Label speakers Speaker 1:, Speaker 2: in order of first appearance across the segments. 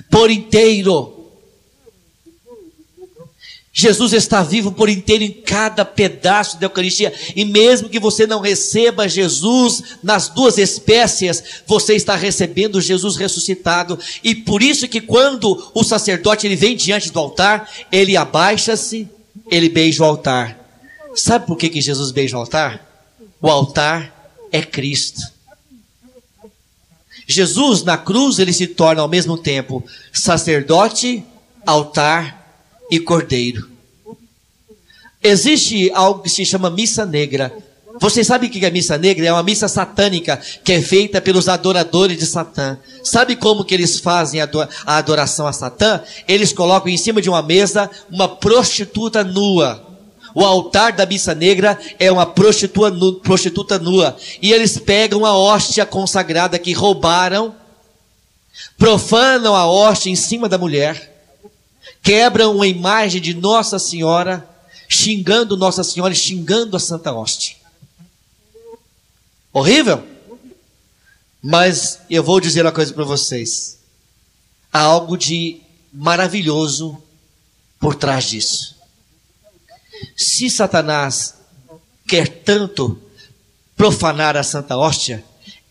Speaker 1: por inteiro. Jesus está vivo por inteiro em cada pedaço da Eucaristia. E mesmo que você não receba Jesus nas duas espécies, você está recebendo Jesus ressuscitado. E por isso que quando o sacerdote ele vem diante do altar, ele abaixa-se, ele beija o altar. Sabe por que Jesus beija o altar? O altar é Cristo. Jesus na cruz ele se torna ao mesmo tempo sacerdote, altar e cordeiro. Existe algo que se chama missa negra. Vocês sabem o que é missa negra? É uma missa satânica que é feita pelos adoradores de Satã. Sabe como que eles fazem a adoração a Satã? Eles colocam em cima de uma mesa uma prostituta nua. O altar da missa negra é uma prostituta nua. E eles pegam a hóstia consagrada que roubaram, profanam a hóstia em cima da mulher, quebram uma imagem de Nossa Senhora, xingando Nossa Senhora e xingando a Santa Hóstia. Horrível? Mas eu vou dizer uma coisa para vocês. Há algo de maravilhoso por trás disso. Se Satanás quer tanto profanar a Santa Hóstia,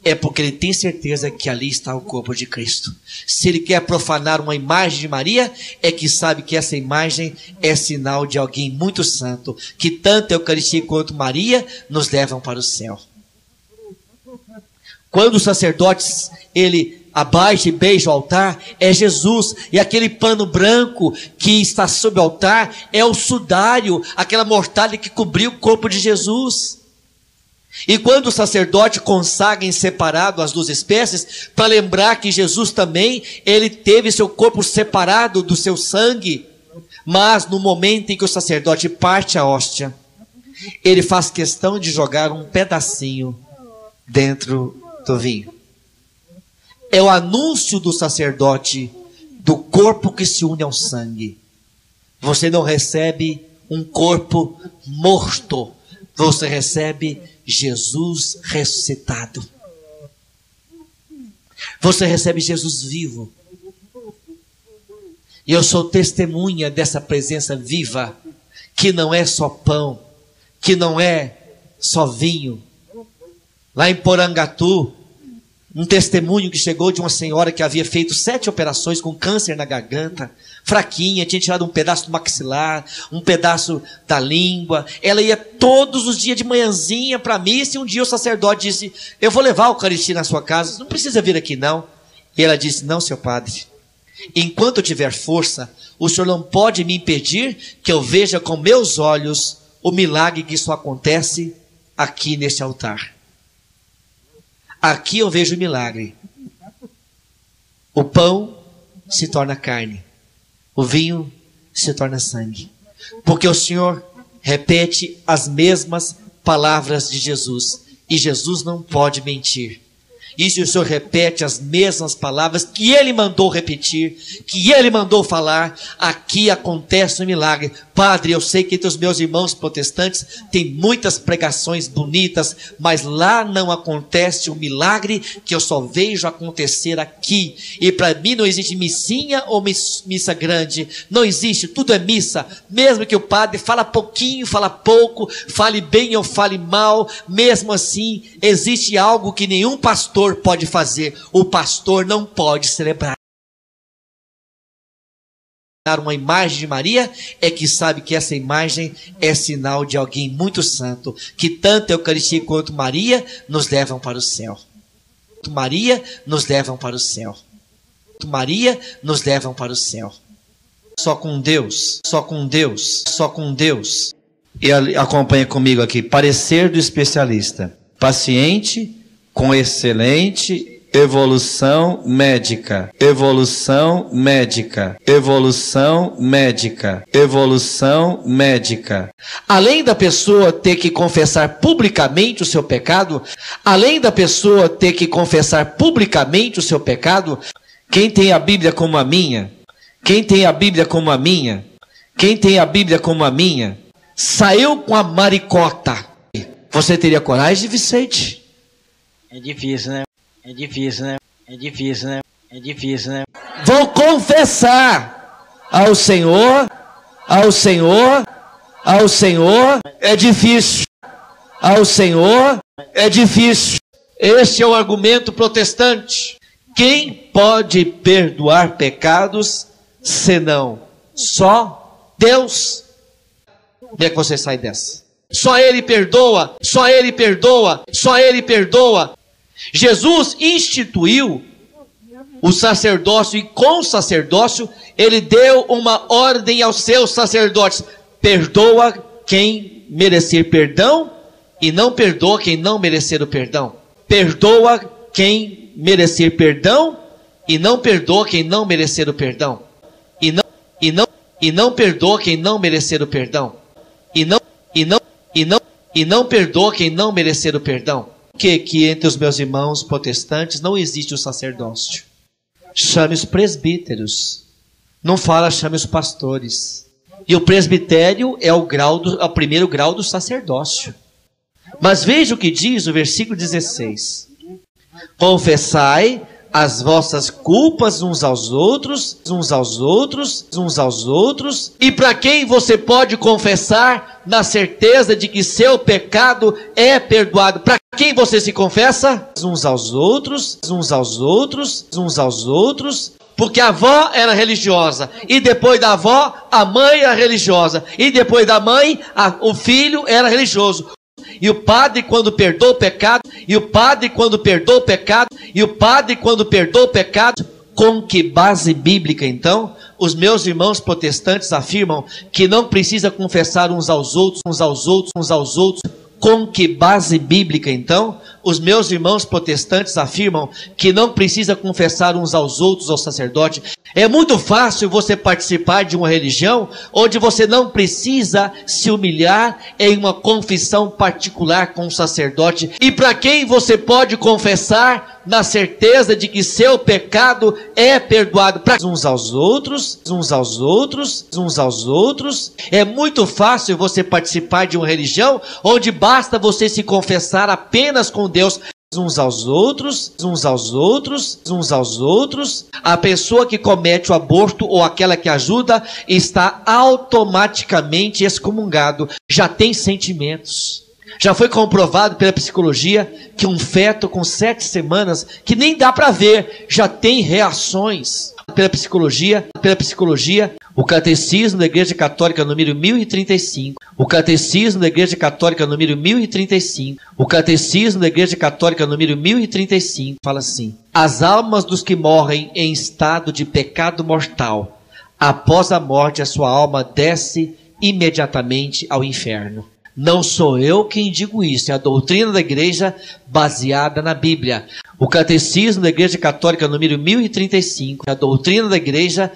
Speaker 1: é porque ele tem certeza que ali está o corpo de Cristo. Se ele quer profanar uma imagem de Maria, é que sabe que essa imagem é sinal de alguém muito santo, que tanto a Eucaristia quanto Maria nos levam para o céu. Quando os sacerdotes, ele abaixa e beija o altar, é Jesus. E aquele pano branco que está sob o altar é o sudário, aquela mortalha que cobriu o corpo de Jesus. E quando o sacerdote consagra em separado as duas espécies, para lembrar que Jesus também, ele teve seu corpo separado do seu sangue, mas no momento em que o sacerdote parte a hóstia, ele faz questão de jogar um pedacinho dentro do vinho. É o anúncio do sacerdote do corpo que se une ao sangue. Você não recebe um corpo morto, você recebe Jesus ressuscitado. Você recebe Jesus vivo. E eu sou testemunha dessa presença viva, que não é só pão, que não é só vinho. Lá em Porangatu, um testemunho que chegou de uma senhora que havia feito 7 operações com câncer na garganta, fraquinha, tinha tirado um pedaço do maxilar, um pedaço da língua. Ela ia todos os dias de manhãzinha para a missa, e um dia o sacerdote disse: eu vou levar a Eucaristia na sua casa, não precisa vir aqui não. E ela disse: não, seu padre, enquanto eu tiver força, o senhor não pode me impedir que eu veja com meus olhos o milagre que só acontece aqui neste altar. Aqui eu vejo o milagre. O pão se torna carne, o vinho se torna sangue, porque o Senhor repete as mesmas palavras de Jesus, e Jesus não pode mentir. E se o Senhor repete as mesmas palavras que Ele mandou repetir, que Ele mandou falar, aqui acontece um milagre. Padre, eu sei que entre os meus irmãos protestantes tem muitas pregações bonitas, mas lá não acontece um milagre que eu só vejo acontecer aqui. E para mim não existe missinha ou missa grande, não existe, tudo é missa. Mesmo que o padre fala pouquinho, fala pouco, fale bem ou fale mal, mesmo assim existe algo que nenhum pastor pode fazer. O pastor não pode celebrar uma imagem de Maria, é que sabe que essa imagem é sinal de alguém muito santo, que tanto a Eucaristia quanto Maria nos levam para o céu. Maria nos levam para o céu. Maria nos levam para o céu. Só com Deus, só com Deus, só com Deus. E acompanha comigo aqui: parecer do especialista. Paciente com excelente evolução médica, evolução médica, evolução médica, evolução médica. Além da pessoa ter que confessar publicamente o seu pecado, além da pessoa ter que confessar publicamente o seu pecado, quem tem a Bíblia como a minha, quem tem a Bíblia como a minha, quem tem a Bíblia como a minha, saiu com a maricota. Você teria coragem, Vicente?
Speaker 2: É difícil, né? É difícil, né? É difícil, né? É difícil, né?
Speaker 1: Vou confessar ao Senhor, ao Senhor, ao Senhor. É difícil. Ao Senhor é difícil. Este é o argumento protestante. Quem pode perdoar pecados senão só Deus? Como é que você sai dessa? Só Ele perdoa, só Ele perdoa, só Ele perdoa. Jesus instituiu o sacerdócio e com o sacerdócio Ele deu uma ordem aos seus sacerdotes: perdoa quem merecer perdão e não perdoa quem não merecer o perdão. Perdoa quem merecer perdão e não perdoa quem não merecer o perdão. E não perdoa quem não merecer o perdão. E não perdoa quem não merecer o perdão. Que entre os meus irmãos protestantes não existe o sacerdócio. Chame os presbíteros. Não fala chame os pastores. E o presbitério é o primeiro grau do sacerdócio. Mas veja o que diz o versículo 16. Confessai as vossas culpas uns aos outros, uns aos outros, uns aos outros. E para quem você pode confessar na certeza de que seu pecado é perdoado? Para quem você se confessa? Uns aos outros, uns aos outros, uns aos outros. Porque a avó era religiosa, e depois da avó, a mãe era religiosa, e depois da mãe, o filho era religioso. E o padre, quando perdoa o pecado, e o padre, quando perdoa o pecado, e o padre, quando perdoa o pecado, com que base bíblica, então? Os meus irmãos protestantes afirmam que não precisa confessar uns aos outros, uns aos outros, uns aos outros. Com que base bíblica, então? Os meus irmãos protestantes afirmam que não precisa confessar uns aos outros ao sacerdote. É muito fácil você participar de uma religião onde você não precisa se humilhar em uma confissão particular com o sacerdote. E para quem você pode confessar na certeza de que seu pecado é perdoado? Para uns aos outros, uns aos outros, uns aos outros. É muito fácil você participar de uma religião onde basta você se confessar apenas com Deus. Uns aos outros, uns aos outros, uns aos outros. A pessoa que comete o aborto ou aquela que ajuda está automaticamente excomungado. Já tem sentimentos. Já foi comprovado pela psicologia que um feto com 7 semanas, que nem dá para ver, já tem reações. Pela psicologia, o Catecismo da Igreja Católica número 1035, o Catecismo da Igreja Católica número 1035, o Catecismo da Igreja Católica número 1035, fala assim: as almas dos que morrem em estado de pecado mortal, após a morte a sua alma desce imediatamente ao inferno. Não sou eu quem digo isso, é a doutrina da igreja baseada na Bíblia. O Catecismo da Igreja Católica número 1035, a doutrina da igreja,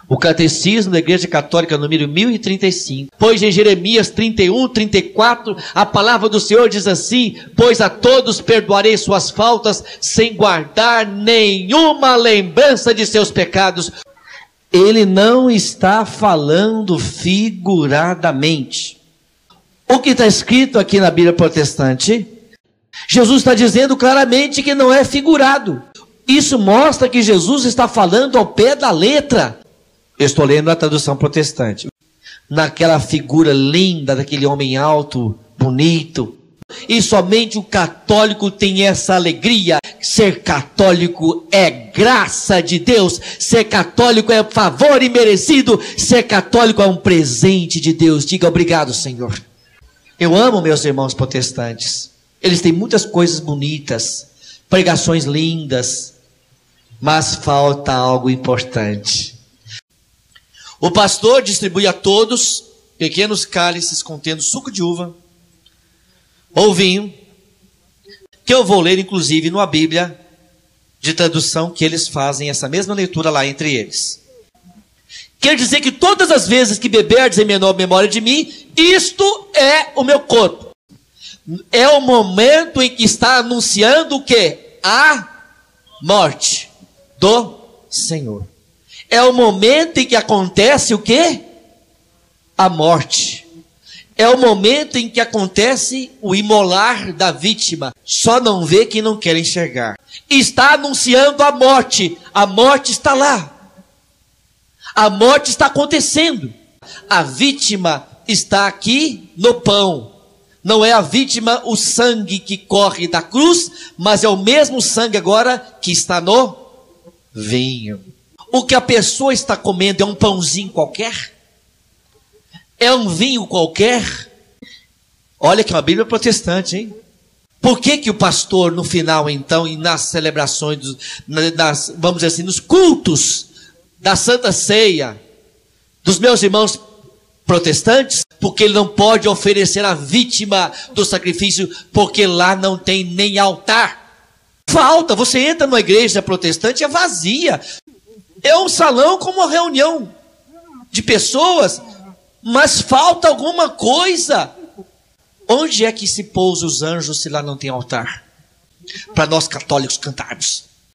Speaker 1: o Catecismo da Igreja Católica número 1035. Pois em Jeremias 31, 34, a palavra do Senhor diz assim: pois a todos perdoarei suas faltas, sem guardar nenhuma lembrança de seus pecados. Ele não está falando figuradamente. O que está escrito aqui na Bíblia protestante, Jesus está dizendo claramente que não é figurado. Isso mostra que Jesus está falando ao pé da letra. Eu estou lendo a tradução protestante. Naquela figura linda daquele homem alto, bonito. E somente o católico tem essa alegria. Ser católico é graça de Deus. Ser católico é favor imerecido. Ser católico é um presente de Deus. Diga obrigado, Senhor. Eu amo meus irmãos protestantes. Eles têm muitas coisas bonitas, pregações lindas, mas falta algo importante. O pastor distribui a todos pequenos cálices contendo suco de uva ou vinho, que eu vou ler inclusive numa Bíblia de tradução que eles fazem essa mesma leitura lá entre eles. Quer dizer que todas as vezes que beberdes em menor memória de mim, isto é o meu corpo. É o momento em que está anunciando o quê? A morte do Senhor. É o momento em que acontece o quê? A morte. É o momento em que acontece o imolar da vítima. Só não vê quem não quer enxergar. está anunciando a morte está lá. A morte está acontecendo. A vítima está aqui no pão. Não é a vítima o sangue que corre da cruz, mas é o mesmo sangue agora que está no vinho. O que a pessoa está comendo é um pãozinho qualquer? É um vinho qualquer? Olha que é uma Bíblia protestante, hein? Por que que o pastor no final então, e nas celebrações, vamos dizer assim, nos cultos da Santa Ceia, dos meus irmãos protestantes, porque ele não pode oferecer a vítima do sacrifício, porque lá não tem nem altar. Falta, você entra numa igreja protestante, é vazia. É um salão como uma reunião de pessoas, mas falta alguma coisa. Onde é que se pousa os anjos se lá não tem altar? Para nós católicos cantarmos.